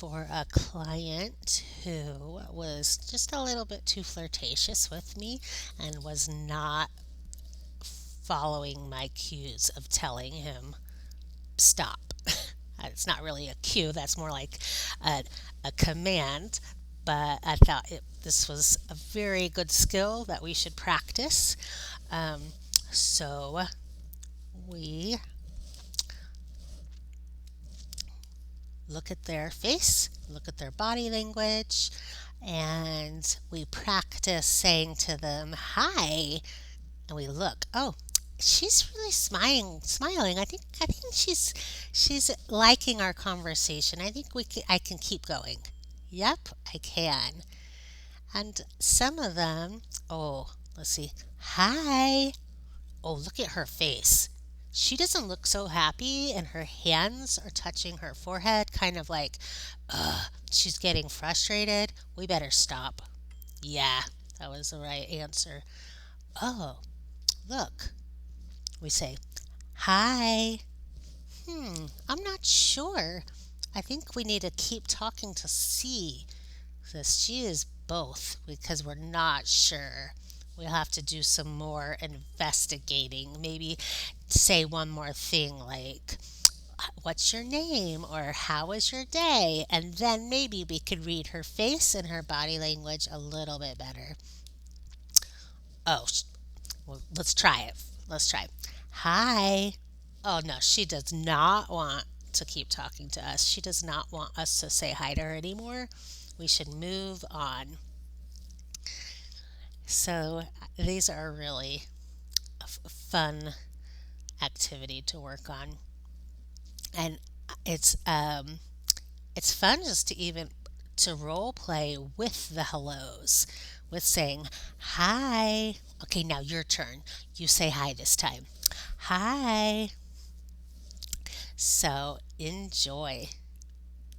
for a client who was just a little bit too flirtatious with me and was not following my cues of telling him stop. It's not really a cue, that's more like a, a command. But I thought this was a very good skill that we should practice. Um, so we look at their face, look at their body language, and we practice saying to them, hi. And we look, oh, she's really smiling. I think she's liking our conversation. I can keep going. Yep, I can. And some of them, oh, let's see. Hi. Oh, look at her face. She doesn't look so happy, and her hands are touching her forehead, kind of like, she's getting frustrated. We better stop. Yeah, that was the right answer. Oh, look. We say, hi. I'm not sure. I think we need to keep talking to see this. She is both because we're not sure. We'll have to do some more investigating. Maybe say one more thing like, what's your name? Or how was your day? And then maybe we could read her face and her body language a little bit better. Oh, well, let's try it. Let's try. Hi. Oh, no, she does not want to keep talking to us. She does not want us to say hi to her anymore. We should move on. So, these are really a fun activity to work on. And it's um it's fun just to even to role play with the hellos, with saying hi. Okay, now your turn. You say hi this time. Hi. So enjoy.